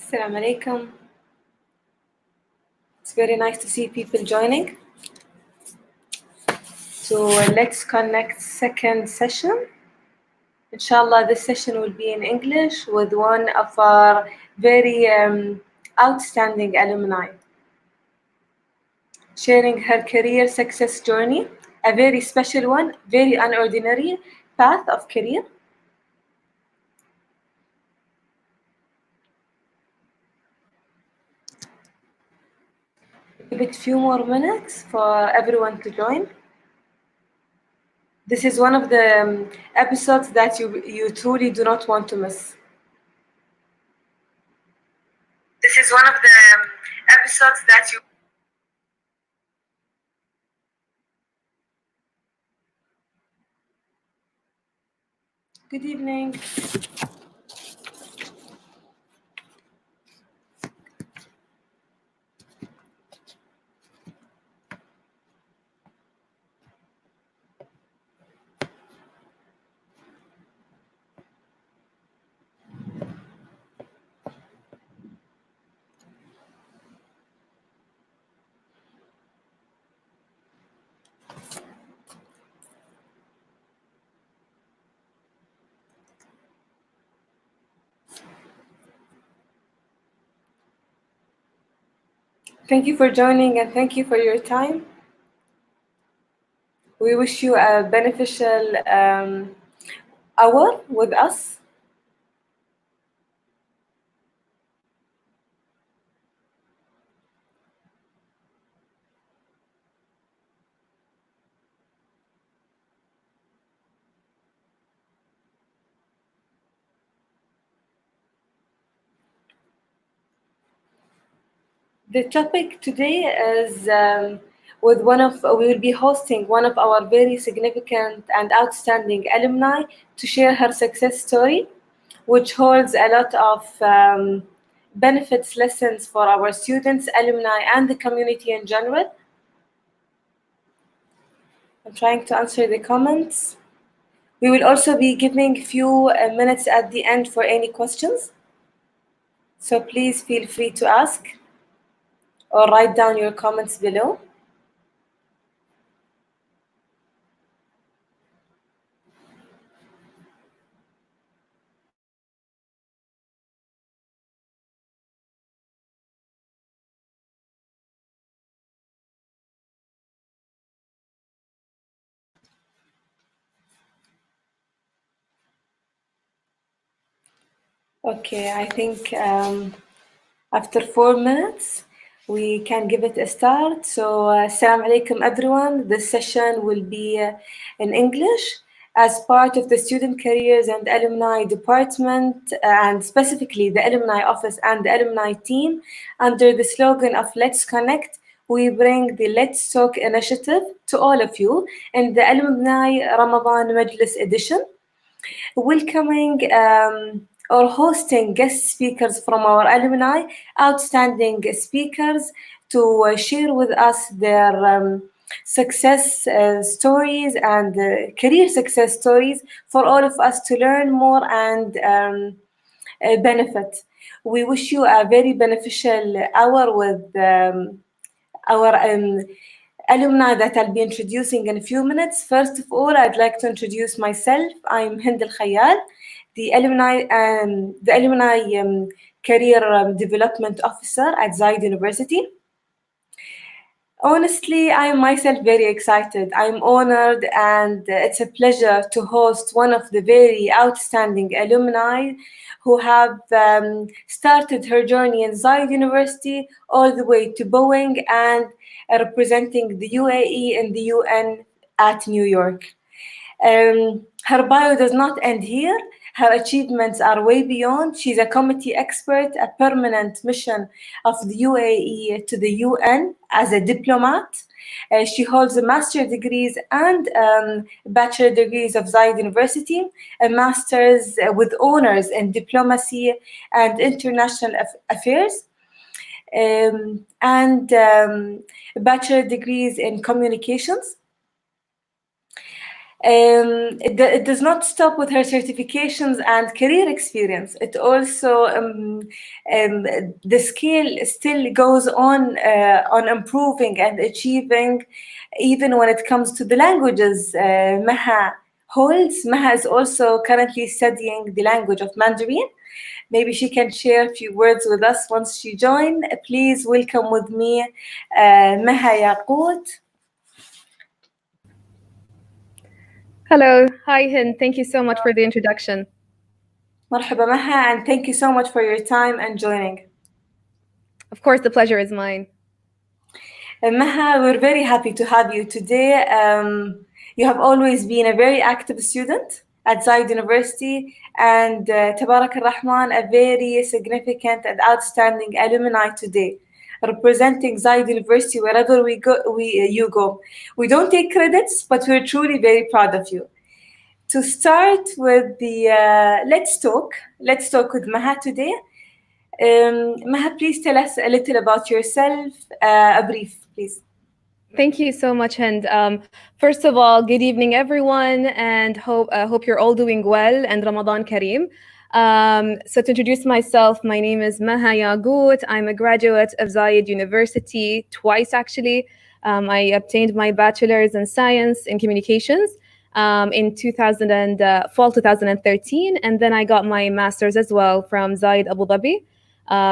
Assalamu alaikum. It's very nice to see people joining. So let's connect second session. Inshallah, this session will be in English with one of our very outstanding alumni, sharing her career success journey, a very special one, very unordinary path of career. Give it a few more minutes for everyone to join. This is one of the episodes that you truly do not want to miss. This is one of the episodes that you... Good evening. Thank you for joining and thank you for your time. We wish you a beneficial hour with us. The topic today is we will be hosting one of our very significant and outstanding alumni to share her success story, which holds a lot of benefits, lessons for our students, alumni, and the community in general. I'm trying to answer the comments. We will also be giving a few minutes at the end for any questions. So please feel free to ask or write down your comments below. Okay, I think after 4 minutes, we can give it a start. So, Assalamu alaikum everyone. This session will be in English as part of the Student Careers and Alumni Department, and specifically the Alumni Office and the Alumni Team, under the slogan of Let's Connect. We bring the Let's Talk initiative to all of you in the Alumni Ramadan Majlis edition, welcoming or hosting guest speakers from our alumni, outstanding speakers to share with us their success stories and career success stories for all of us to learn more and benefit. We wish you a very beneficial hour with our alumni that I'll be introducing in a few minutes. First of all, I'd like to introduce myself. I'm Hind Al Khayal, the alumni career development officer at Zayed University. Honestly, I am myself very excited. I'm honored and it's a pleasure to host one of the very outstanding alumni who have started her journey in Zayed University all the way to Boeing and representing the UAE in the UN at New York. Her bio does not end here. Her achievements are way beyond. She's a committee expert, a permanent mission of the UAE to the UN as a diplomat. She holds a master's degrees and bachelor degrees of Zayed University, a master's with honors in diplomacy and international affairs, and bachelor degrees in communications. It does not stop with her certifications and career experience. It also the scale still goes on improving and achieving, even when it comes to the languages. Maha is also currently studying the language of Mandarin. Maybe she can share a few words with us once she joins. Please welcome with me Maha Yaqut. Hello. Hi, Hind. Thank you so much for the introduction. مرحبا Maha, and thank you so much for your time and joining. Of course, the pleasure is mine. Maha, we're very happy to have you today. You have always been a very active student at Zayed University, and Tabarak al-Rahman, a very significant and outstanding alumni today, representing Zayed University wherever you go. We don't take credits, but we're truly very proud of you. To start with let's talk with Maha today. Maha, please tell us a little about yourself, a brief, please. Thank you so much, Hind. First of all, good evening, everyone, and hope you're all doing well and Ramadan Kareem. So to introduce myself, my name is Maha Yagut. I'm a graduate of Zayed University twice, actually. I obtained my bachelor's in science in communications in 2000 and fall 2013, and then I got my master's as well from Zayed Abu Dhabi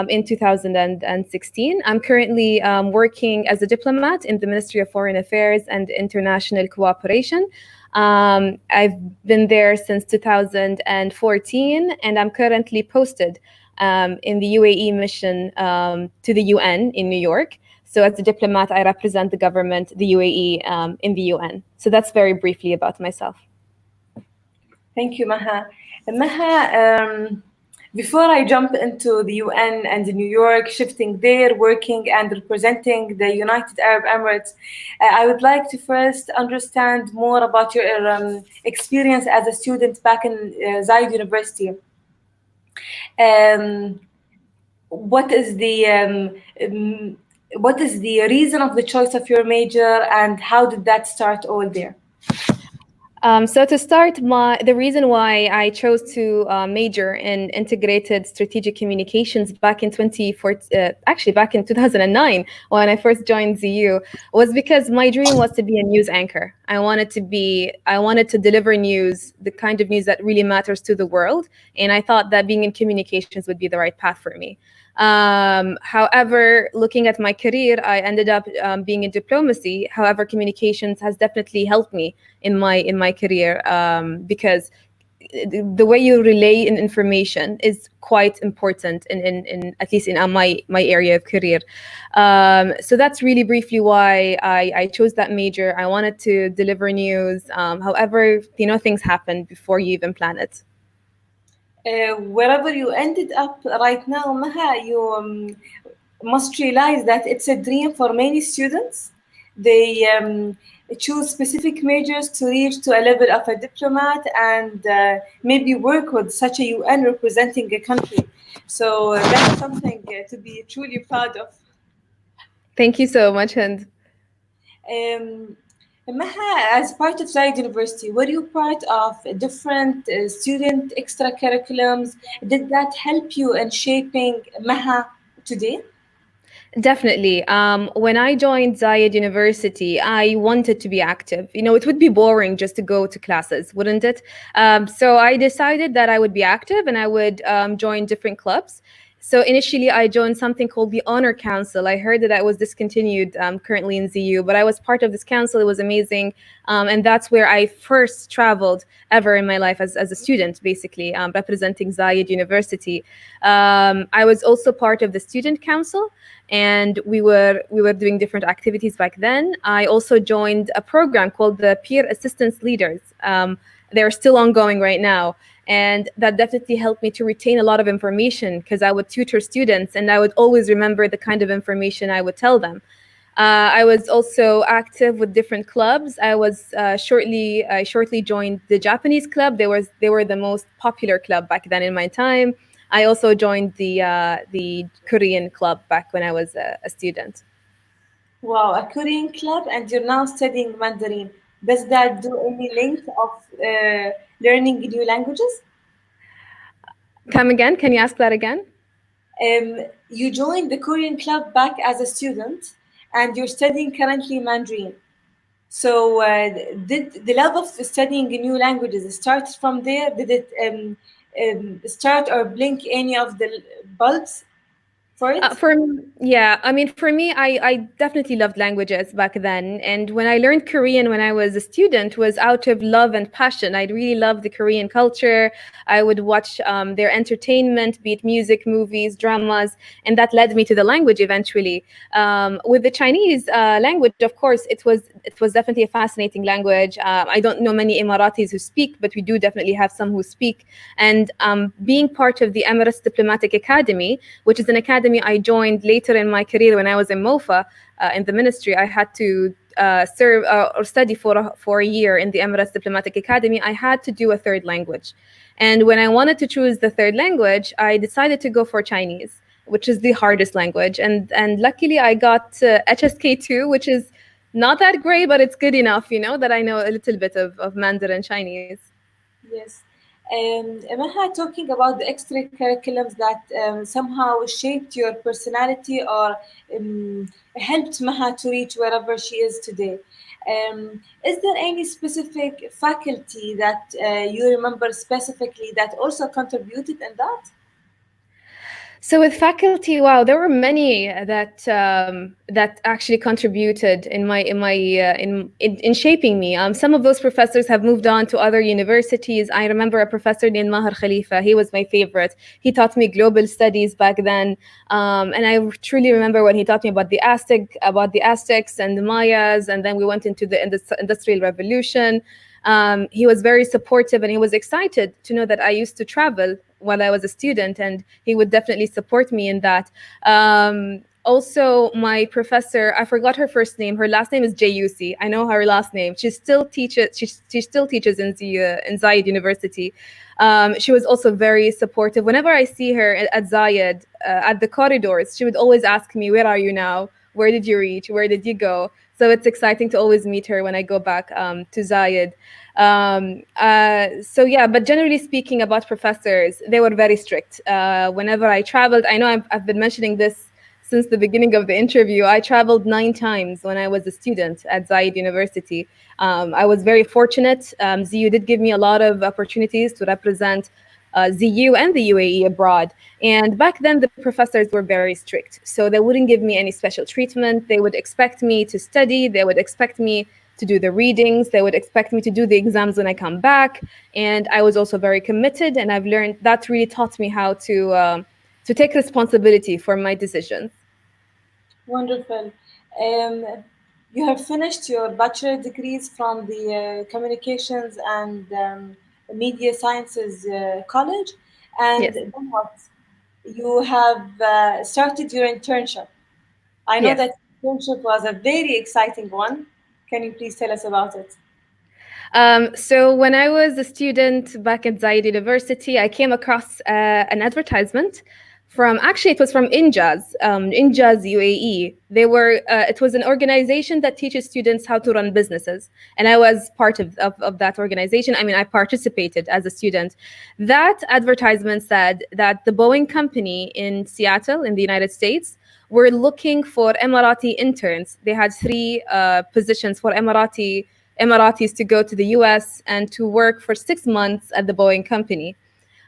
in 2016. I'm currently working as a diplomat in the Ministry of Foreign Affairs and International Cooperation. I've been there since 2014, and I'm currently posted in the UAE mission to the UN in New York. So as a diplomat, I represent the government, the UAE, in the UN. So that's very briefly about myself. Thank you, Maha. Maha, before I jump into the UN and New York, shifting there, working and representing the United Arab Emirates, I would like to first understand more about your experience as a student back in Zayed University. Um, what is the what is the reason of the choice of your major, and how did that start all there? So to start, the reason why I chose to major in integrated strategic communications back in 2009, when I first joined ZU, was because my dream was to be a news anchor. I wanted to deliver news, the kind of news that really matters to the world, and I thought that being in communications would be the right path for me. However, looking at my career, I ended up being in diplomacy. However, communications has definitely helped me in my career because the way you relay information is quite important in at least in my area of career. So that's really briefly why I chose that major. I wanted to deliver news. However, things happen before you even plan it. Wherever you ended up right now, Maha, you must realize that it's a dream for many students. They choose specific majors to reach to a level of a diplomat and maybe work with such a UN representing a country. So that's something to be truly proud of. Thank you so much, Hind. Um, Maha, as part of Zayed University, were you part of different student extracurriculums? Did that help you in shaping Maha today? Definitely. When I joined Zayed University, I wanted to be active. It would be boring just to go to classes, wouldn't it? So I decided that I would be active and I would join different clubs. So initially, I joined something called the Honor Council. I heard that that was discontinued currently in ZU, but I was part of this council. It was amazing. And that's where I first traveled ever in my life as a student, basically, representing Zayed University. I was also part of the student council, and we were doing different activities back then. I also joined a program called the Peer Assistance Leaders. They're still ongoing right now. And that definitely helped me to retain a lot of information because I would tutor students and I would always remember the kind of information I would tell them. I was also active with different clubs. I shortly joined the Japanese club. They were the most popular club back then in my time. I also joined the Korean club back when I was a student. Wow, a Korean club, and you're now studying Mandarin. Does that do any link of learning new languages? Come again? Can you ask that again? You joined the Korean club back as a student, and you're studying currently Mandarin. So, did the love of studying new languages start from there? Did it start or blink any of the bulbs for it? Yeah, I mean, for me, I definitely loved languages back then. And when I learned Korean when I was a student was out of love and passion. I really loved the Korean culture. I would watch their entertainment, be it music, movies, dramas, and that led me to the language eventually. With the Chinese language, of course, it was definitely a fascinating language. I don't know many Emiratis who speak, but we do definitely have some who speak. And being part of the Emirates Diplomatic Academy, which is an academy I joined later in my career when I was in MOFA in the ministry. I had to serve or study for a year in the Emirates Diplomatic Academy. I had to do a third language. And when I wanted to choose the third language, I decided to go for Chinese, which is the hardest language. And luckily, I got HSK2, which is not that great, but it's good enough, that I know a little bit of Mandarin Chinese. Yes. Maha, talking about the extracurriculums that somehow shaped your personality or helped Maha to reach wherever she is today. Is there any specific faculty that you remember specifically that also contributed in that? So with faculty, wow, there were many that actually contributed in shaping me. Some of those professors have moved on to other universities. I remember a professor named Maha Khalifa. He was my favorite. He taught me global studies back then, and I truly remember when he taught me about the Aztecs and the Mayas, and then we went into the Industrial Revolution. He was very supportive and he was excited to know that I used to travel while I was a student, and he would definitely support me in that. Also, my professor, I forgot her first name. Her last name is Jayusi. I know her last name. She still teaches. She still teaches in Zayed University. She was also very supportive. Whenever I see her at Zayed, at the corridors, she would always ask me, "Where are you now? Where did you reach? Where did you go?" So it's exciting to always meet her when I go back to Zayed. So yeah, but generally speaking about professors, they were very strict. Whenever I traveled, I know I've been mentioning this since the beginning of the interview. I traveled 9 times when I was a student at Zayed University. I was very fortunate. ZU did give me a lot of opportunities to represent ZU and the UAE abroad. And back then, the professors were very strict. So they wouldn't give me any special treatment. They would expect me to study. They would expect me to do the readings. They would expect me to do the exams when I come back. And I was also very committed. And I've learned that really taught me how to take responsibility for my decisions. Wonderful. You have finished your bachelor degrees from the Communications and Media Sciences College, and Yes. then what? You have started your internship. I know Yes. that internship was a very exciting one. Can you please tell us about it? So when I was a student back at Zayed University, I came across an advertisement actually it was from Injaz UAE. It was an organization that teaches students how to run businesses. And I was part of that organization. I mean, I participated as a student. That advertisement said that the Boeing company in Seattle in the United States were looking for Emirati interns. They had three positions for Emiratis to go to the US and to work for 6 months at the Boeing company.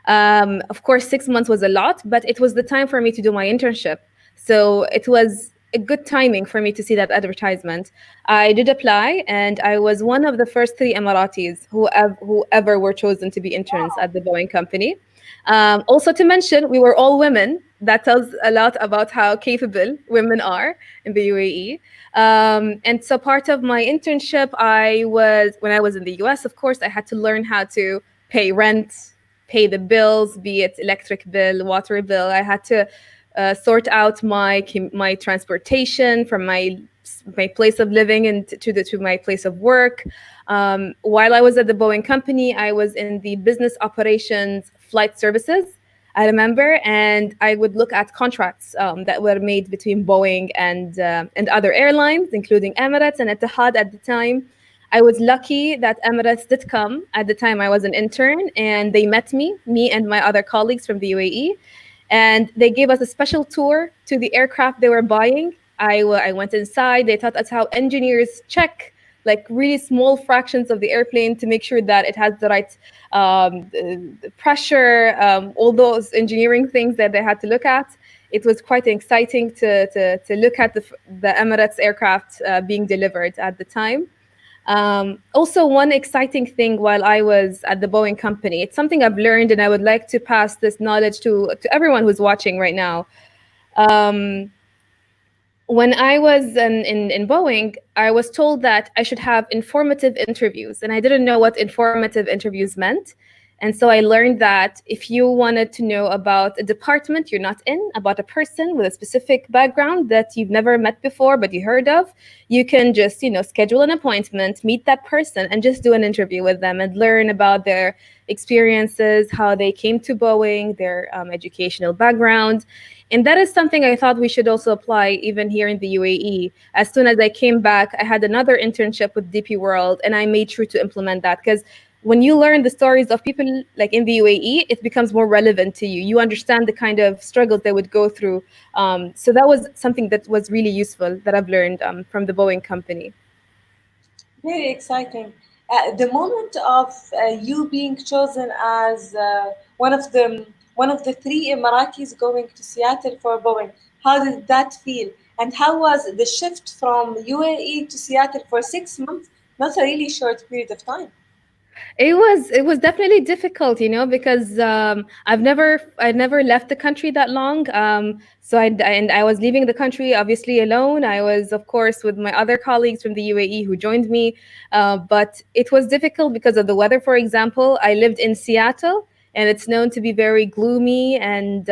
Of course, 6 months was a lot, but it was the time for me to do my internship. So it was a good timing for me to see that advertisement. I did apply, and I was one of the first three Emiratis who ever were chosen to be interns at the Boeing company. Also, to mention, we were all women. That tells a lot about how capable women are in the UAE. And so, part of my internship, when I was in the US, of course, I had to learn how to pay rent, pay the bills, be it electric bill, water bill. I had to sort out my transportation from my place of living and to my place of work. While I was at the Boeing company, I was in the business operations flight services. I remember, and I would look at contracts that were made between Boeing and other airlines, including Emirates and Etihad at the time. I was lucky that Emirates did come. At the time, I was an intern, and they met me and my other colleagues from the UAE, and they gave us a special tour to the aircraft they were buying. I went inside. They taught us how engineers check like really small fractions of the airplane to make sure that it has the right pressure, all those engineering things that they had to look at. It was quite exciting to look at the Emirates aircraft being delivered at the time. Also, one exciting thing while I was at the Boeing company, it's something I've learned, and I would like to pass this knowledge to everyone who's watching right now. Um, when I was in Boeing, I was told that I should have informative interviews, and I didn't know what informative interviews meant. And so I learned that if you wanted to know about a department you're not in, about a person with a specific background that you've never met before but you heard of, you can just, schedule an appointment, meet that person, and just do an interview with them and learn about their experiences, how they came to Boeing, their educational background. And that is something I thought we should also apply even here in the UAE. As soon as I came back, I had another internship with DP World, and I made sure to implement that because when you learn the stories of people like in the UAE, it becomes more relevant to you. You understand the kind of struggles they would go through. So that was something that was really useful that I've learned from the Boeing company. Very exciting. The moment of you being chosen as one of the three Emiratis going to Seattle for Boeing, how did that feel? And how was the shift from UAE to Seattle for 6 months? Not a really short period of time. It was definitely difficult, because I'd never left the country that long. And I was leaving the country obviously alone. I was, of course, with my other colleagues from the UAE who joined me, but it was difficult because of the weather. For example, I lived in Seattle, and it's known to be very gloomy, and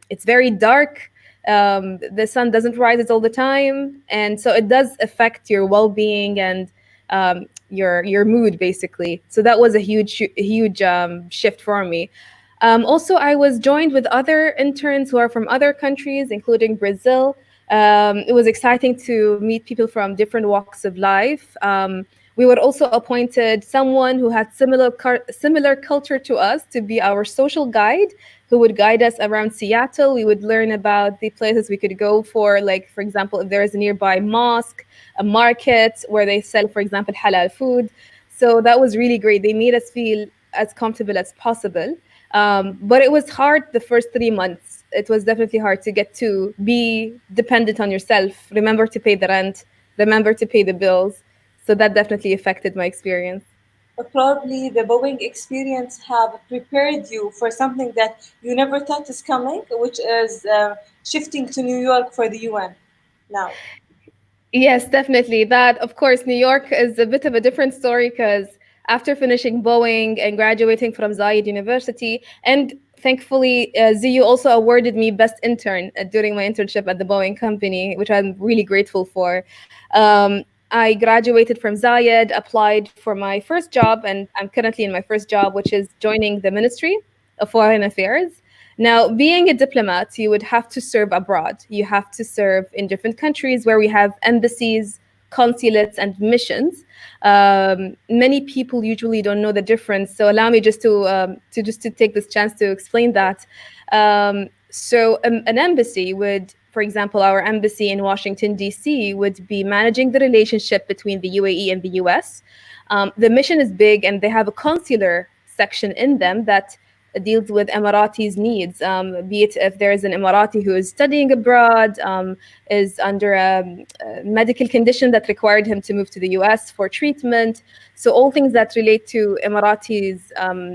it's very dark. The sun doesn't rise all the time, and so it does affect your well-being and your mood basically. So that was a huge shift for me. Also, I was joined with other interns who are from other countries, including Brazil. It was exciting to meet people from different walks of life. We were also appointed someone who had similar culture to us to be our social guide, who would guide us around Seattle. We would learn about the places we could go for, like, for example, if there is a nearby mosque, a market where they sell, for example, halal food. So that was really great. They made us feel as comfortable as possible. But it was hard the first 3 months. It was definitely hard to get to be dependent on yourself, remember to pay the rent, remember to pay the bills. So that definitely affected my experience. Probably the Boeing experience have prepared you for something that you never thought is coming, which is shifting to New York for the UN now. Yes, definitely. That, of course, New York is a bit of a different story because after finishing Boeing and graduating from Zayed University, and thankfully, ZU also awarded me Best Intern during my internship at the Boeing company, which I'm really grateful for. I graduated from Zayed, applied for my first job, and I'm currently in my first job, which is joining the Ministry of Foreign Affairs. Now, being a diplomat, you would have to serve abroad. You have to serve in different countries where we have embassies, consulates, and missions. Many people usually don't know the difference. So allow me just to take this chance to explain that. An embassy would, for example, our embassy in Washington, D.C., would be managing the relationship between the UAE and the US. The mission is big, and they have a consular section in them that deals with Emiratis' needs, be it if there is an Emirati who is studying abroad, is under a medical condition that required him to move to the US for treatment. So all things that relate to Emiratis'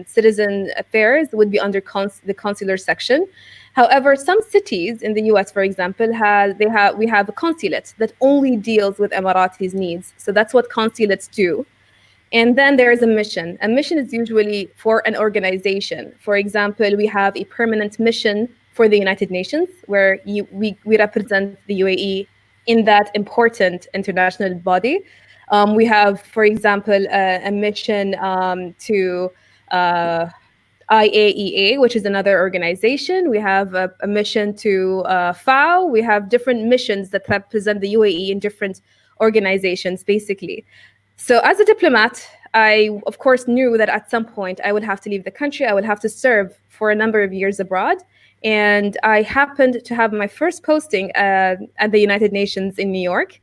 citizen affairs would be under the consular section. However, some cities in the US, for example, we have a consulate that only deals with Emiratis' needs. So that's what consulates do. And then there is a mission. A mission is usually for an organization. For example, we have a permanent mission for the United Nations, where we represent the UAE in that important international body. We have, for example, a mission to IAEA, which is another organization. We have a mission to FAO. We have different missions that represent the UAE in different organizations, basically. So, as a diplomat, I, of course, knew that at some point I would have to leave the country. I would have to serve for a number of years abroad. And I happened to have my first posting at the United Nations in New York.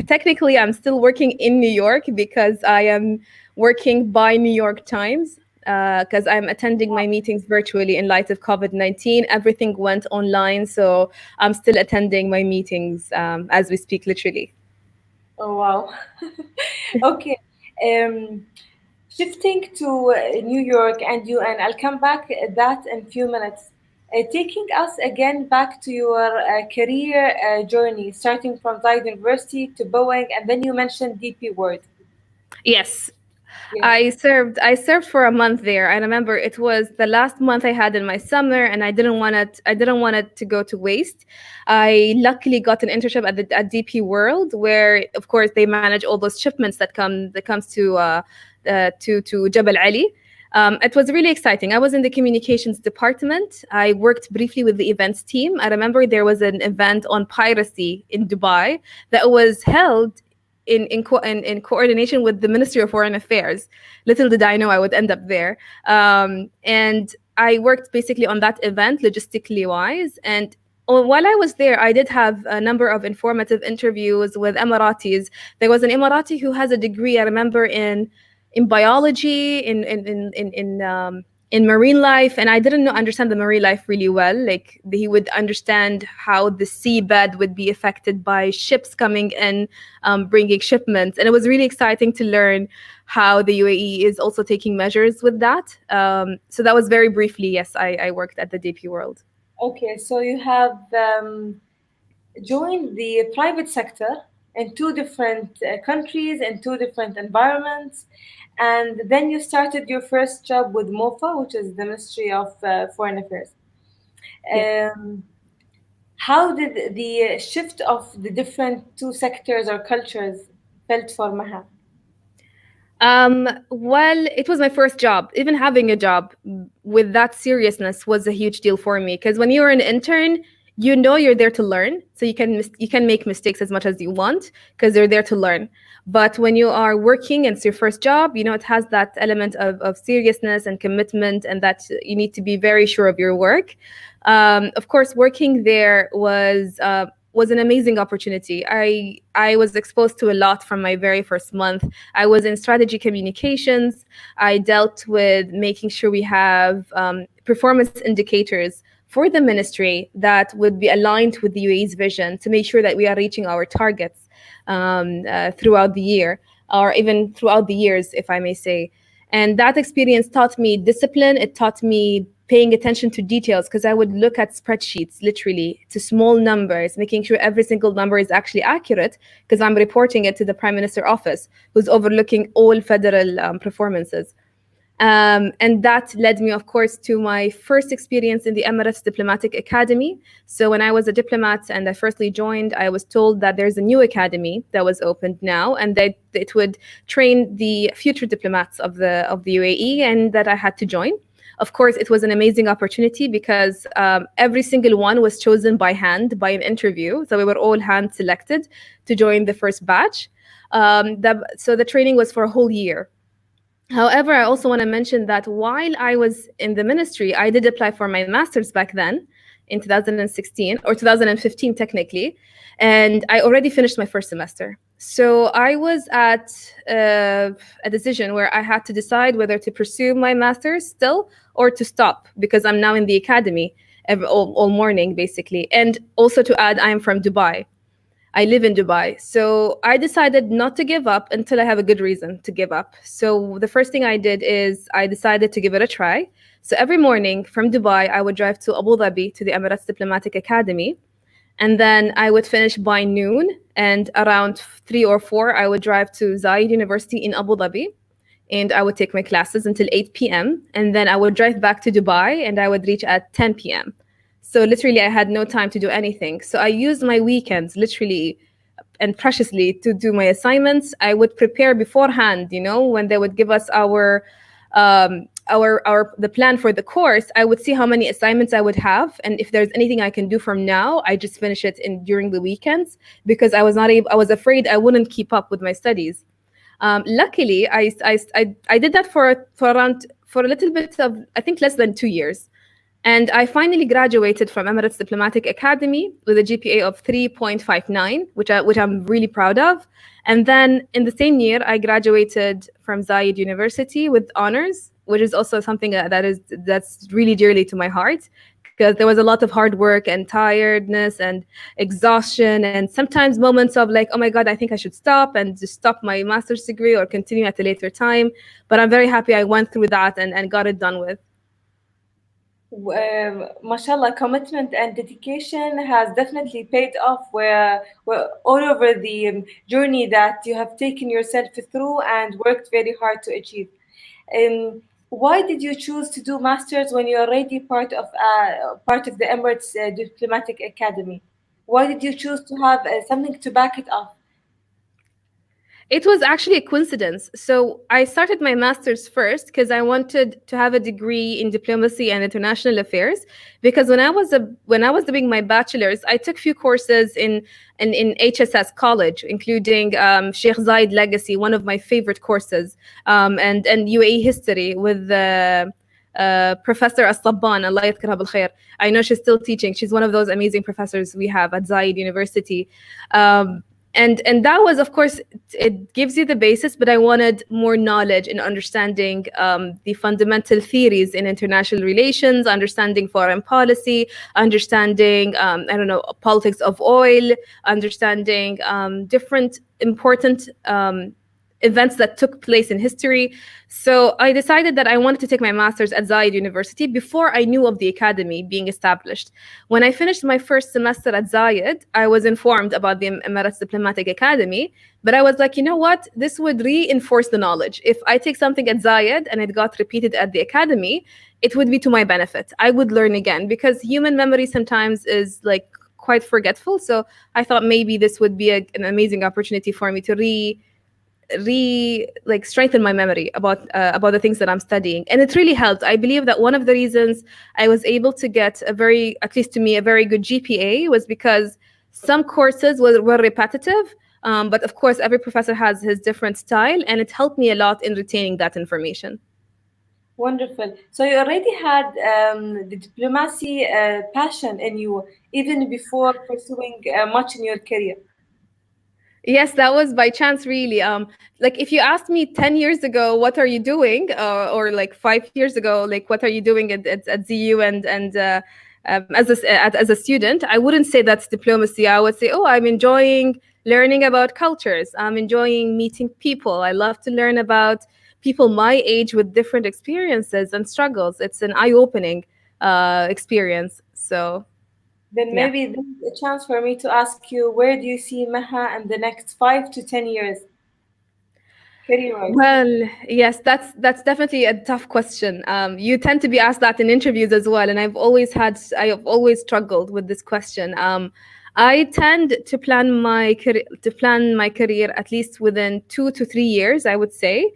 Technically, I'm still working in New York because I am working by New York Times because I'm attending my meetings virtually in light of COVID-19. Everything went online, so I'm still attending my meetings as we speak, literally. Oh, wow. Okay. Um, Shifting to New York and UN, I'll come back at that in few minutes. Taking us again back to your career journey, starting from Zayed University to Boeing, and then you mentioned DP World. Yes, Yes. I served for a month there. I remember it was the last month I had in my summer, and I didn't want it to go to waste. I luckily got an internship at DP World, where of course they manage all those shipments that comes to Jabal Ali. It was really exciting. I was in the communications department. I worked briefly with the events team. I remember there was an event on piracy in Dubai that was held in coordination with the Ministry of Foreign Affairs. Little did I know I would end up there. And I worked basically on that event, logistically wise. And while I was there, I did have a number of informative interviews with Emiratis. There was an Emirati who has a degree, I remember, in biology, in marine life, and I didn't understand the marine life really well. Like he would understand how the seabed would be affected by ships coming in, bringing shipments, and it was really exciting to learn how the UAE is also taking measures with that. So that was very briefly. Yes, I worked at the DP World. Okay, so you have joined the private sector in two different countries and two different environments. And then you started your first job with MOFA, which is the Ministry of Foreign Affairs. Yes. Um, how did the shift of the different two sectors or cultures felt for Maha? Well, it was my first job. Even having a job with that seriousness was a huge deal for me because when you're an intern, you know you're there to learn, so you can make mistakes as much as you want because you're there to learn. But when you are working and it's your first job, it has that element of seriousness and commitment, and that you need to be very sure of your work. Of course, working there was an amazing opportunity. I was exposed to a lot from my very first month. I was in strategy communications. I dealt with making sure we have performance indicators for the ministry that would be aligned with the UAE's vision to make sure that we are reaching our targets throughout the year, or even throughout the years, if I may say. And that experience taught me discipline. It taught me paying attention to details because I would look at spreadsheets literally to small numbers, making sure every single number is actually accurate because I'm reporting it to the Prime Minister office, who's overlooking all federal performances. And that led me, of course, to my first experience in the Emirates Diplomatic Academy. So when I was a diplomat and I firstly joined, I was told that there's a new academy that was opened now, and that it would train the future diplomats of the UAE, and that I had to join. Of course, it was an amazing opportunity because every single one was chosen by hand by an interview. So we were all hand selected to join the first batch. So the training was for a whole year. However, I also want to mention that while I was in the ministry, I did apply for my master's back then in 2016 or 2015 technically, and I already finished my first semester. So I was at a decision where I had to decide whether to pursue my master's still or to stop because I'm now in the academy all morning basically. And also to add, I am from Dubai. I live in Dubai. So I decided not to give up until I have a good reason to give up. So the first thing I did is I decided to give it a try. So every morning from Dubai, I would drive to Abu Dhabi to the Emirates Diplomatic Academy. And then I would finish by noon. And around 3 or 4, I would drive to Zayed University in Abu Dhabi. And I would take my classes until 8 p.m. And then I would drive back to Dubai and I would reach at 10 p.m. So literally, I had no time to do anything. So I used my weekends literally and preciously to do my assignments. I would prepare beforehand, when they would give us the plan for the course. I would see how many assignments I would have, and if there's anything I can do from now, I just finish it during the weekends because I was afraid I wouldn't keep up with my studies. Luckily, I did that for a little bit of, I think, less than 2 years. And I finally graduated from Emirates Diplomatic Academy with a GPA of 3.59, which I'm really proud of. And then in the same year, I graduated from Zayed University with honors, which is also something that's really dearly to my heart, because there was a lot of hard work and tiredness and exhaustion, and sometimes moments of like, oh my God, I think I should stop and just stop my master's degree or continue at a later time. But I'm very happy I went through that and got it done with. Mashallah, commitment and dedication has definitely paid off where all over the journey that you have taken yourself through and worked very hard to achieve. Why did you choose to do masters when you're already part of the Emirates Diplomatic Academy? Why did you choose to have something to back it up? It was actually a coincidence. So I started my master's first because I wanted to have a degree in diplomacy and international affairs. Because when I was doing my bachelor's, I took few courses in HSS college, including Sheikh Zayed Legacy, one of my favorite courses, and UAE history with Professor As-Sabban, Allah yadhkurha bil khair. I know she's still teaching. She's one of those amazing professors we have at Zayed University. And that was, of course, it gives you the basis, but I wanted more knowledge in understanding the fundamental theories in international relations, understanding foreign policy, understanding I don't know, politics of oil, understanding different important events that took place in history. So I decided that I wanted to take my master's at Zayed University before I knew of the academy being established. When I finished my first semester at Zayed, I was informed about the Emirates Diplomatic Academy, but I was like, you know what? This would reinforce the knowledge. If I take something at Zayed and it got repeated at the academy, it would be to my benefit. I would learn again, because human memory sometimes is like quite forgetful. So I thought maybe this would be an amazing opportunity for me to like strengthen my memory about the things that I'm studying. And it really helped. I believe that one of the reasons I was able to get at least to me, a very good GPA was because some courses were repetitive, but of course every professor has his different style, and it helped me a lot in retaining that information. Wonderful. So you already had the diplomacy passion in you even before pursuing much in your career. Yes, that was by chance, really. Like if you asked me 10 years ago, what are you doing? Or like 5 years ago, like what are you doing at ZU as a student, I wouldn't say that's diplomacy. I would say, oh, I'm enjoying learning about cultures. I'm enjoying meeting people. I love to learn about people my age with different experiences and struggles. It's an eye-opening experience. So, Then yeah. maybe this is a chance for me to ask you, where do you see Maha in the next 5 to 10 years, career-wise? Well, yes, that's definitely a tough question. You tend to be asked that in interviews as well, and I have always struggled with this question. I tend to plan my career at least within 2 to 3 years, I would say,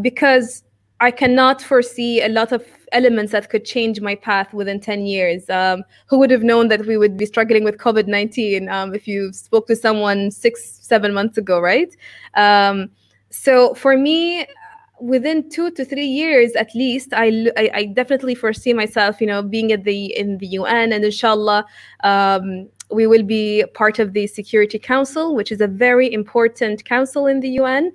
because I cannot foresee a lot of elements that could change my path within 10 years. Who would have known that we would be struggling with COVID-19 if you spoke to someone 6, 7 months ago, right? So for me, within 2 to 3 years at least, I definitely foresee myself, being in the UN, and inshallah, we will be part of the Security Council, which is a very important council in the UN.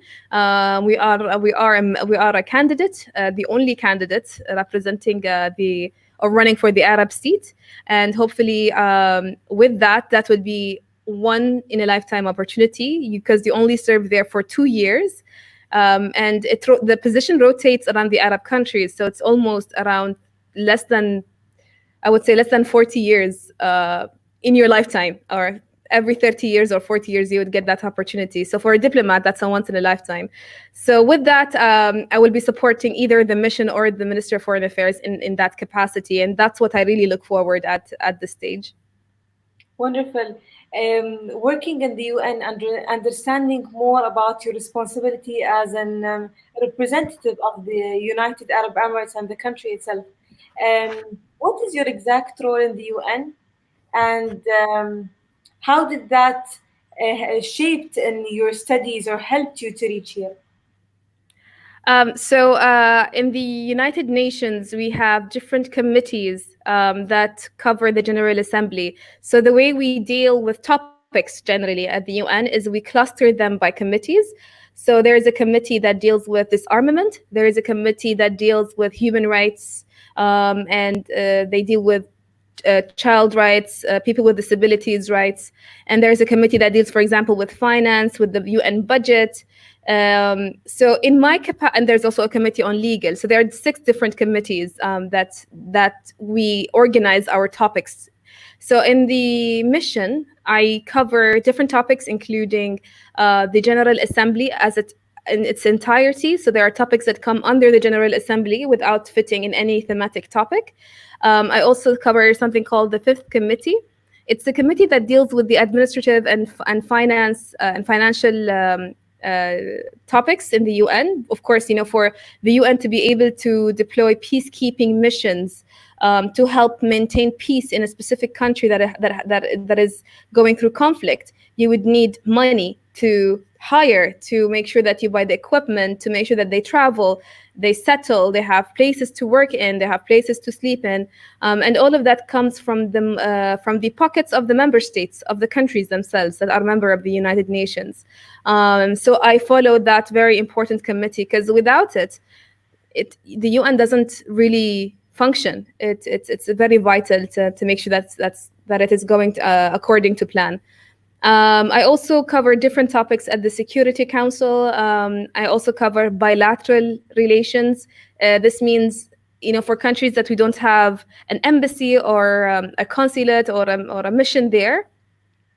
We are a candidate, the only candidate representing the or running for the Arab seat, and hopefully, with that would be one in a lifetime opportunity, because you only serve there for 2 years. And the position rotates around the Arab countries, so it's almost around less than, I would say, less than 40 years in your lifetime, or every 30 years or 40 years you would get that opportunity. So for a diplomat, that's a once in a lifetime. So with that, I will be supporting either the mission or the Minister of Foreign Affairs in that capacity, and that's what I really look forward at this stage. Wonderful. Working in the UN, understanding more about your responsibility as an representative of the United Arab Emirates and the country itself. What is your exact role in the UN, and how did that shaped in your studies or helped you to reach here? In the United Nations, we have different committees that cover the General Assembly. So the way we deal with topics generally at the UN is we cluster them by committees. So there is a committee that deals with disarmament. There is a committee that deals with human rights, and they deal with child rights, people with disabilities rights. And there's a committee that deals, for example, with finance, with the UN budget. So in my capacity, and there's also a committee on legal. So there are six different committees that we organize our topics. So in the mission, I cover different topics, including the General Assembly as it in its entirety. So there are topics that come under the General Assembly without fitting in any thematic topic. I also cover something called the Fifth Committee. It's the committee that deals with the administrative and finance and financial uh, topics in the UN. Of course, for the UN to be able to deploy peacekeeping missions to help maintain peace in a specific country that is going through conflict, you would need money to hire, to make sure that you buy the equipment, to make sure that they travel, they settle, they have places to work in, they have places to sleep in, and all of that comes from the pockets of the member states of the countries themselves that are member of the United Nations. So I follow that very important committee because without it, the UN doesn't really function. It's very vital to make sure that it is going according to plan. I also cover different topics at the Security Council. I also cover bilateral relations. This means, for countries that we don't have an embassy or a consulate or a mission there,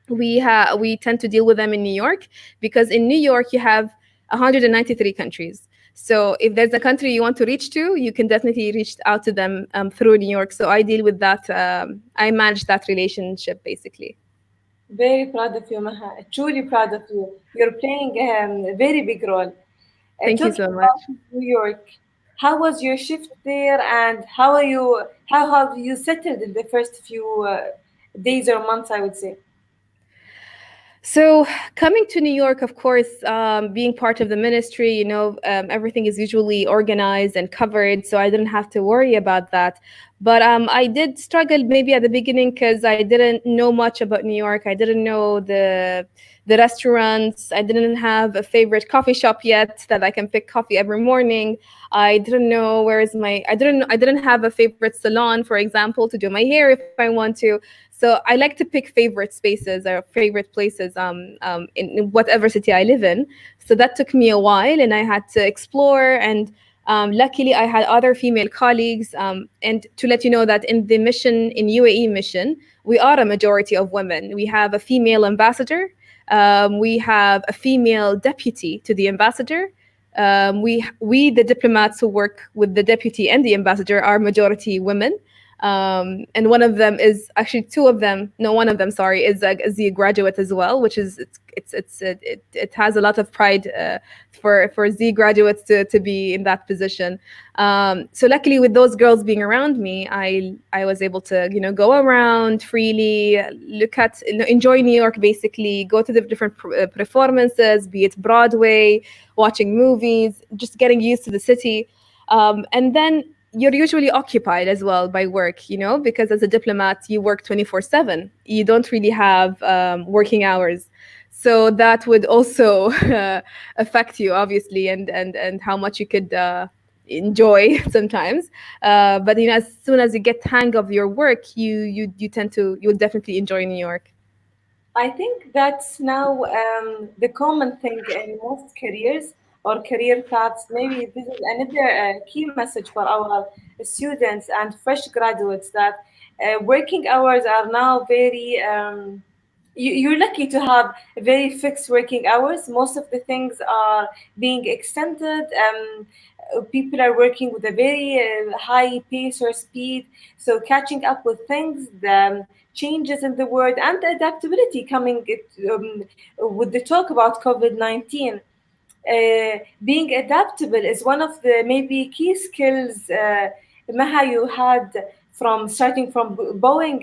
we tend to deal with them in New York, because in New York you have 193 countries. So if there's a country you want to reach to, you can definitely reach out to them through New York. So I deal with that. I manage that relationship basically. Very proud of you, Maha. Truly proud of you. You're playing a very big role. Thank you Talking so much. about New York, how was your shift there, and how are you? How have you settled in the first few days or months? I would say. So, coming to New York, of course, being part of the ministry, everything is usually organized and covered, so I didn't have to worry about that. But I did struggle maybe at the beginning because I didn't know much about New York. I didn't know the restaurants. I didn't have a favorite coffee shop yet that I can pick coffee every morning. I didn't know where is my. I didn't have a favorite salon, for example, to do my hair if I want to. So I like to pick favorite spaces or favorite places in whatever city I live in. So that took me a while, and I had to explore. And luckily, I had other female colleagues. And to let you know that in the mission, in UAE mission, we are a majority of women. We have a female ambassador. We have a female deputy to the ambassador. We the diplomats who work with the deputy and the ambassador are majority women. And one of them is actually two of them. No, one of them, sorry, is a Z graduate as well, which is it has a lot of pride for Z graduates to be in that position. So luckily, with those girls being around me, I was able to go around freely, look at enjoy New York, basically go to the different performances, be it Broadway, watching movies, just getting used to the city, and then you're usually occupied as well by work, because as a diplomat, you work 24/7. You don't really have working hours. So that would also affect you, obviously, and how much you could enjoy sometimes. But as soon as you get hang of your work, you'll definitely enjoy New York. I think that's now the common thing in most careers or career paths. Maybe this is another key message for our students and fresh graduates that working hours are now very. You're lucky to have very fixed working hours. Most of the things are being extended. People are working with a very high pace or speed, so catching up with things, the changes in the world, and the adaptability coming with the talk about COVID-19. Being adaptable is one of the maybe key skills Maha, you had from starting from Boeing,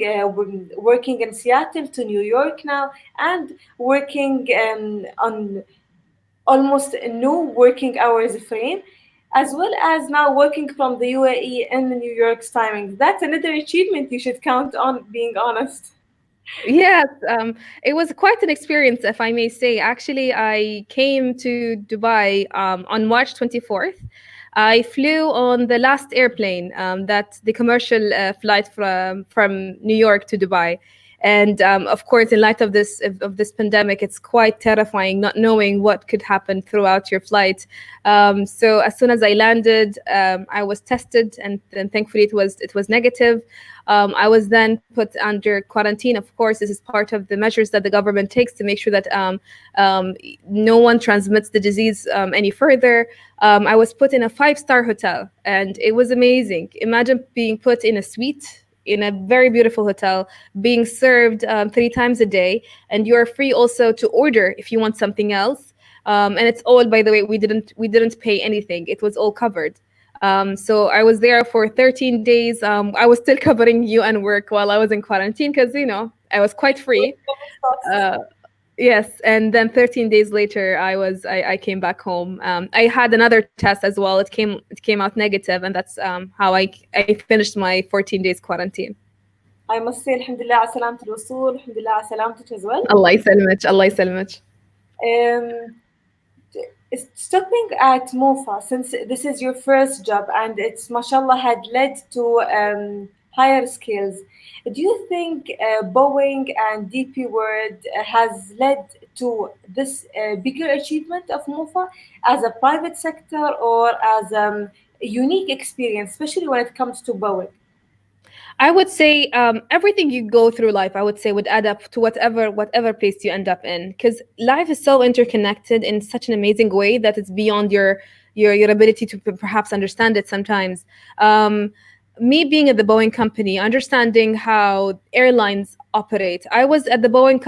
working in Seattle to New York now, and working on almost no working hours frame, as well as now working from the UAE in the New York's timing. That's another achievement you should count on, being honest. Yes, it was quite an experience, if I may say. Actually, I came to Dubai on March 24th. I flew on the last airplane, that's the commercial flight from New York to Dubai. And of course, in light of this pandemic, it's quite terrifying not knowing what could happen throughout your flight. So as soon as I landed, I was tested, and thankfully it was negative. I was then put under quarantine. Of course, this is part of the measures that the government takes to make sure that no one transmits the disease any further. I was put in a five-star hotel, and it was amazing. Imagine being put in a suite in a very beautiful hotel, being served 3 times a day, and you're free also to order if you want something else. And it's all, by the way, we didn't pay anything. It was all covered. So I was there for 13 days. I was still covering UN work while I was in quarantine because, I was quite free. Uh, yes, and then 13 days later, I came back home. I had another test as well. It came out negative, and that's how I finished my 14 days quarantine. I must say, Alhamdulillah على سلامة الوصول, Alhamdulillah على سلامتك as well. Allah يسلمك, Allah يسلمك. Um, Stopping at Mofa, since this is your first job and it's mashallah had led to higher skills, do you think Boeing and DP World has led to this bigger achievement of Mofa as a private sector or as a unique experience, especially when it comes to Boeing? I would say everything you go through life, I would say, would add up to whatever place you end up in, because life is so interconnected in such an amazing way that it's beyond your ability to perhaps understand it sometimes. Me being at the Boeing company, understanding how airlines operate, I was at the Boeing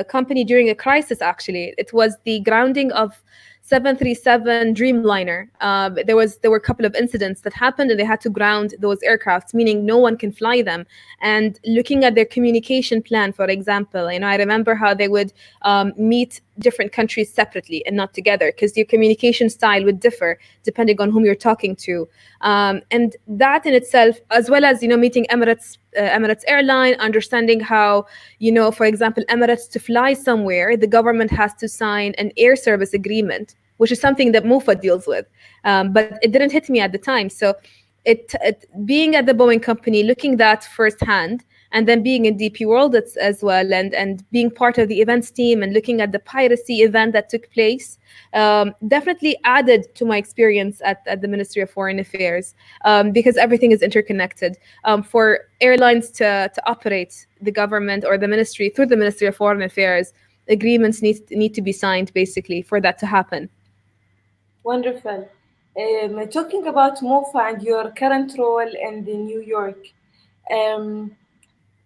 company during a crisis. Actually, it was the grounding of 737 Dreamliner. There were a couple of incidents that happened, and they had to ground those aircrafts, meaning no one can fly them. And looking at their communication plan, for example, I remember how they would meet different countries separately and not together, because your communication style would differ depending on whom you're talking to. And that in itself, as well as meeting Emirates airline, understanding how, for example, Emirates, to fly somewhere, the government has to sign an air service agreement, which is something that MOFA deals with. But it didn't hit me at the time. So being at the Boeing company, looking that firsthand, and then being in DP World as well, and being part of the events team and looking at the piracy event that took place, definitely added to my experience at the Ministry of Foreign Affairs, because everything is interconnected. For airlines to operate, the government or the ministry, through the Ministry of Foreign Affairs, agreements need to be signed, basically, for that to happen. Wonderful. Talking about MOFA and your current role in the New York, um,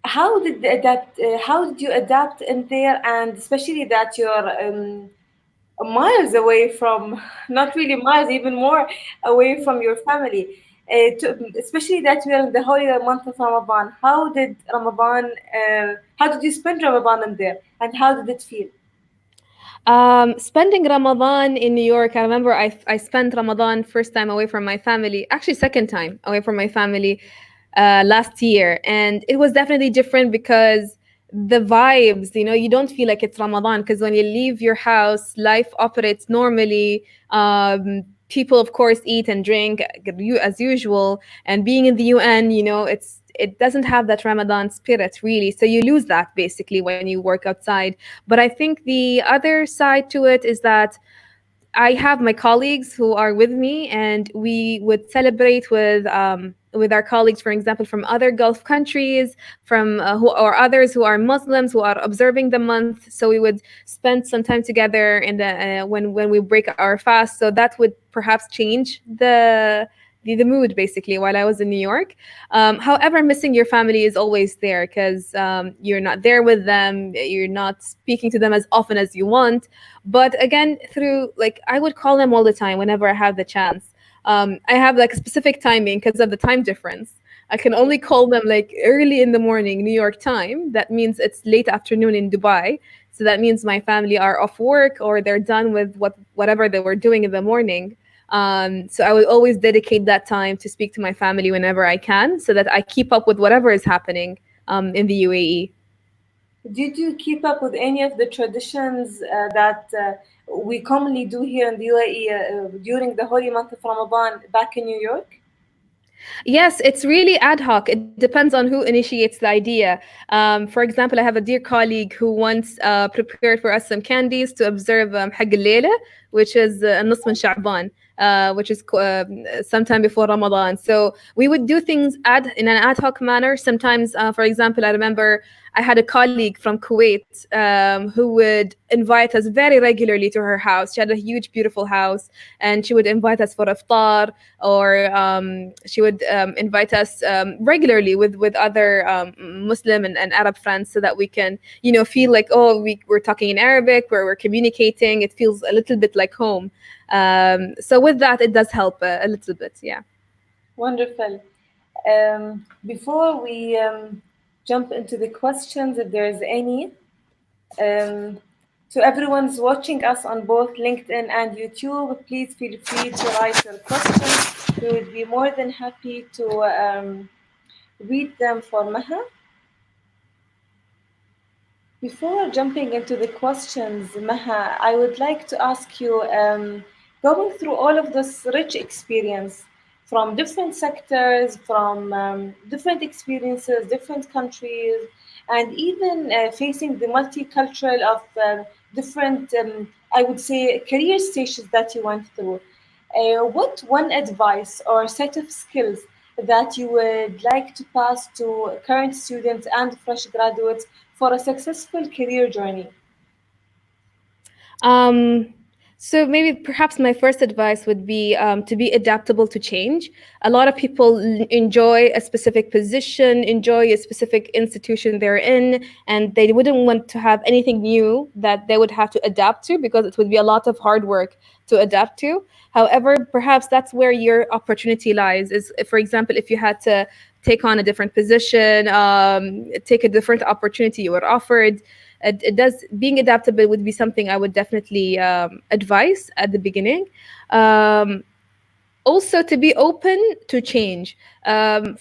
how did you adapt in there, and especially that you're miles away from, not really miles, even more away from your family, especially that we're in the holy month of Ramadan. How did you spend Ramadan in there, and how did it feel? Spending Ramadan in New York, I remember I spent Ramadan first time away from my family, actually second time away from my family last year. And it was definitely different because the vibes, you don't feel like it's Ramadan, because when you leave your house, life operates normally. People, of course, eat and drink as usual. And being in the UN, it doesn't have that Ramadan spirit, really. So you lose that basically when you work outside. But I think the other side to it is that I have my colleagues who are with me, and we would celebrate with our colleagues, for example, from other Gulf countries, from or others who are Muslims who are observing the month. So we would spend some time together in the when we break our fast. So that would perhaps change the mood, basically, while I was in New York. However, missing your family is always there, because you're not there with them, you're not speaking to them as often as you want. But again, through, like, I would call them all the time whenever I have the chance. I have like a specific timing because of the time difference. I can only call them like early in the morning, New York time. That means it's late afternoon in Dubai. So that means my family are off work or they're done with whatever they were doing in the morning. So I will always dedicate that time to speak to my family whenever I can, so that I keep up with whatever is happening in the UAE. Did you keep up with any of the traditions that we commonly do here in the UAE during the holy month of Ramadan back in New York? Yes, it's really ad hoc. It depends on who initiates the idea. For example, I have a dear colleague who once prepared for us some candies to observe حق الليلة, which is النصف من شعبان, which is sometime before Ramadan. So we would do things in an ad hoc manner. Sometimes, for example, I remember I had a colleague from Kuwait who would invite us very regularly to her house. She had a huge, beautiful house, and she would invite us for iftar, or she would invite us regularly with other Muslim and Arab friends, so that we can, feel like, oh, we're talking in Arabic, where we're communicating. It feels a little bit like home. So with that, it does help a little bit. Yeah. Wonderful. Before we jump into the questions, if there's any, um, to everyone's watching us on both LinkedIn and YouTube, please feel free to write your questions. We would be more than happy to read them for Maha. Before jumping into the questions, Maha, I would like to ask you, going through all of this rich experience from different sectors, from different experiences, different countries, and even facing the multicultural of different, I would say, career stages that you went through. What one advice or set of skills that you would like to pass to current students and fresh graduates for a successful career journey? Um, so maybe perhaps my first advice would be to be adaptable to change. A lot of people enjoy a specific position, enjoy a specific institution they're in, and they wouldn't want to have anything new that they would have to adapt to, because it would be a lot of hard work to adapt to. However, perhaps that's where your opportunity lies. Is, for example, if you had to take on a different position, take a different opportunity you were offered, it does, being adaptable would be something I would definitely advise at the beginning. Um, Also, to be open to change.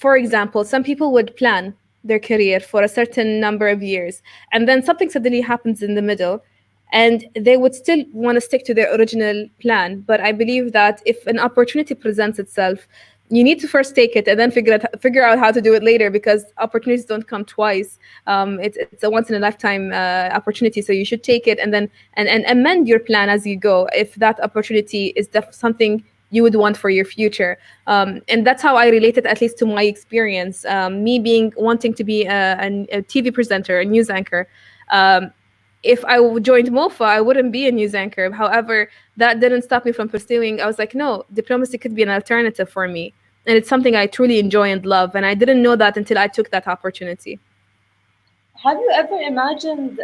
For example, some people would plan their career for a certain number of years, and then something suddenly happens in the middle, and they would still want to stick to their original plan. But I believe that if an opportunity presents itself, you need to first take it and then figure out how to do it later, because opportunities don't come twice. It's a once in a lifetime opportunity, so you should take it and then and amend your plan as you go if that opportunity is something you would want for your future. And that's how I relate it, at least to my experience. Me being wanting to be a TV presenter, a news anchor. If I joined MOFA, I wouldn't be a news anchor. However, that didn't stop me from pursuing. I was like, no, diplomacy could be an alternative for me. And it's something I truly enjoy and love. And I didn't know that until I took that opportunity. Have you ever imagined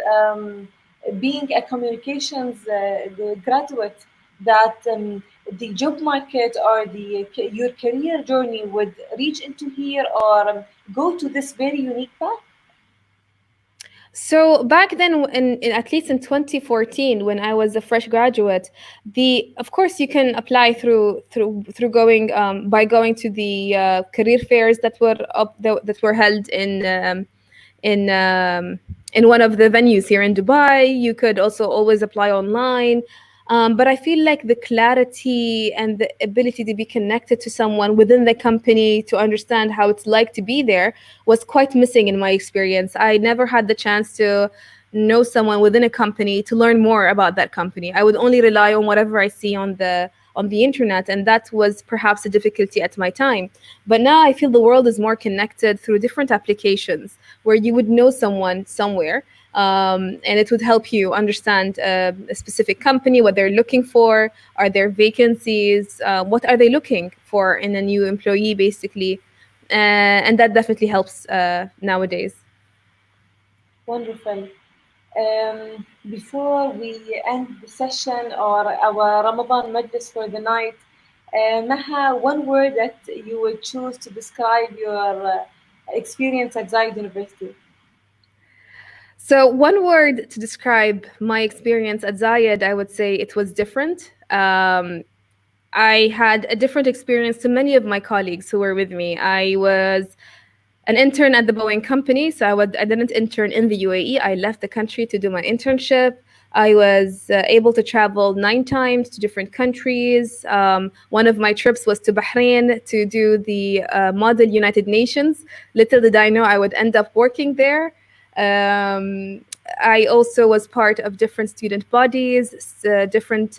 being a communications the graduate that the job market or your career journey would reach into here or go to this very unique path? So back then, at least in 2014, when I was a fresh graduate, of course you can apply through going by going to the career fairs that were held in um, in one of the venues here in Dubai. You could also always apply online. But I feel like the clarity and the ability to be connected to someone within the company to understand how it's like to be there was quite missing in my experience. I never had the chance to know someone within a company to learn more about that company. I would only rely on whatever I see on the internet, and that was perhaps a difficulty at my time. But now I feel the world is more connected through different applications where you would know someone somewhere, and it would help you understand a specific company, what they're looking for, are there vacancies, what are they looking for in a new employee, basically. And that definitely helps nowadays. Wonderful. Before we end the session or our Ramadan Majlis for the night, Maha, one word that you would choose to describe your experience at Zayed University. So, one word to describe my experience at Zayed, I would say it was different. I had a different experience to many of my colleagues who were with me. I was an intern at the Boeing company, so I didn't intern in the UAE. I left the country to do my internship. I was able to travel 9 times to different countries. One of my trips was to Bahrain to do the Model United Nations. Little did I know I would end up working there. I also was part of different student bodies, different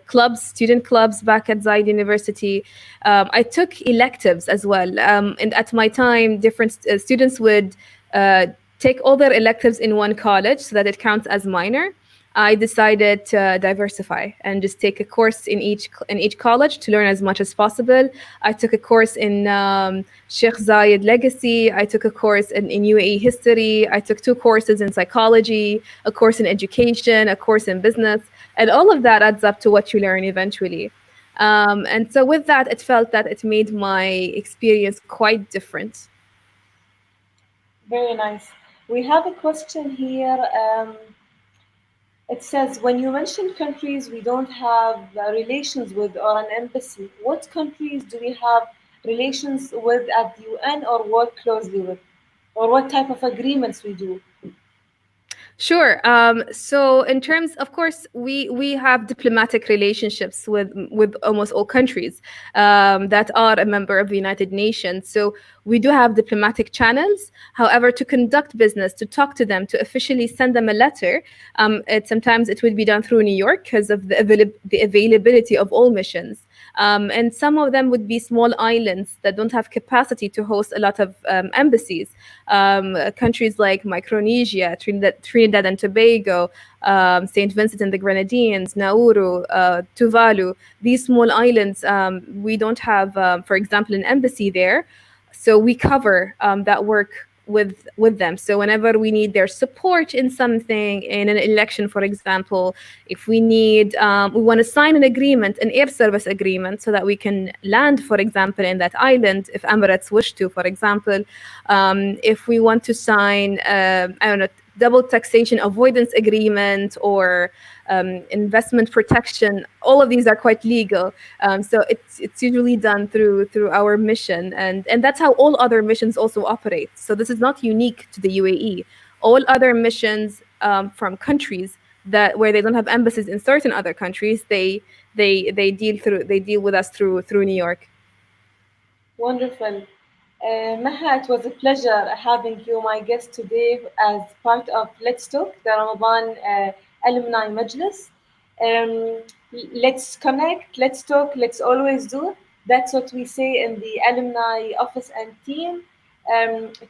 clubs, student clubs back at Zayed University. I took electives as well. And at my time, different students would uh, take all their electives in one college so that it counts as minor. I decided to diversify and just take a course in each college to learn as much as possible. I took a course in Sheikh Zayed legacy. I took a course in UAE history. I took 2 courses in psychology, a course in education, a course in business, and all of that adds up to what you learn eventually. And so with that, it felt that it made my experience quite different. Very nice. We have a question here. It says, when you mention countries we don't have relations with or an embassy, what countries do we have relations with at the UN or work closely with? Or what type of agreements we do? Sure. So, in terms, of course, we have diplomatic relationships with almost all countries that are a member of the United Nations. So, we do have diplomatic channels. However, to conduct business, to talk to them, to officially send them a letter, sometimes it would be done through New York because of the availability of all missions. And some of them would be small islands that don't have capacity to host a lot of embassies. Countries like Micronesia, Trinidad and Tobago, St. Vincent and the Grenadines, Nauru, Tuvalu, these small islands, we don't have, for example, an embassy there. So we cover that work with them. So whenever we need their support in something, in an election, for example, if we want to sign an agreement, an air service agreement, so that we can land, for example, in that island, if Emirates wish to, for example, if we want to sign, I don't know, double taxation avoidance agreement or investment protection, all of these are quite legal. So it's usually done through our mission, and that's how all other missions also operate. So this is not unique to the UAE. All other missions from countries that where they don't have embassies in certain other countries, they deal with us through New York. Wonderful. Maha, it was a pleasure having you my guest today as part of Let's Talk, the Ramadan Alumni Majlis. Um, let's connect, let's talk, let's always do. That's what we say in the alumni office and team.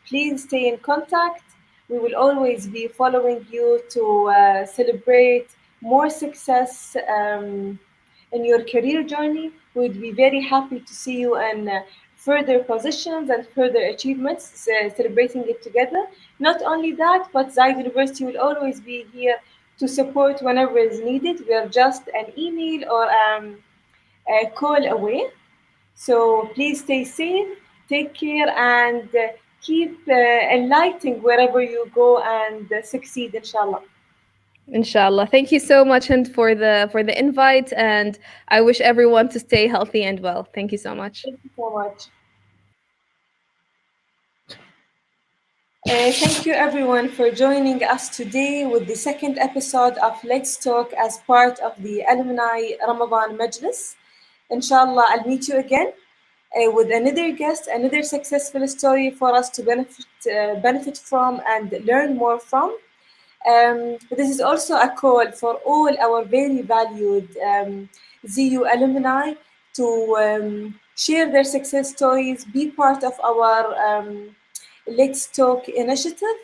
Please stay in contact. We will always be following you to celebrate more success in your career journey. We'd be very happy to see you in further positions and further achievements, celebrating it together. Not only that, but Zayed University will always be here to support whenever is needed. We are just an email or a call away. So please stay safe, take care, and keep enlightening wherever you go and succeed, inshallah. Inshallah. Thank you so much, and for the invite. And I wish everyone to stay healthy and well. Thank you so much. Thank you so much. Thank you everyone for joining us today with the second episode of Let's Talk as part of the Alumni Ramadan Majlis. Inshallah, I'll meet you again with another guest, another successful story for us to benefit from and learn more from. This is also a call for all our very valued ZU alumni to share their success stories, be part of our Let's Talk initiative.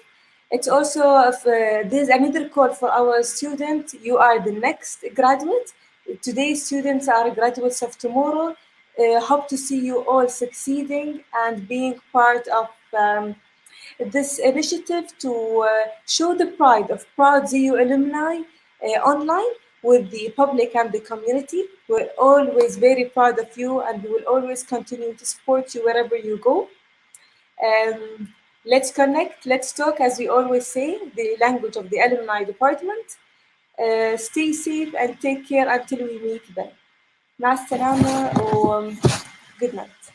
It's also there's another call for our students. You are the next graduate. Today's students are graduates of tomorrow. Hope to see you all succeeding and being part of this initiative to show the pride of proud ZU alumni online, with the public and the community. We're always very proud of you, and we will always continue to support you wherever you go. Let's connect, let's talk, as we always say, the language of the alumni department. Stay safe and take care until we meet then. مع السلامة و good night.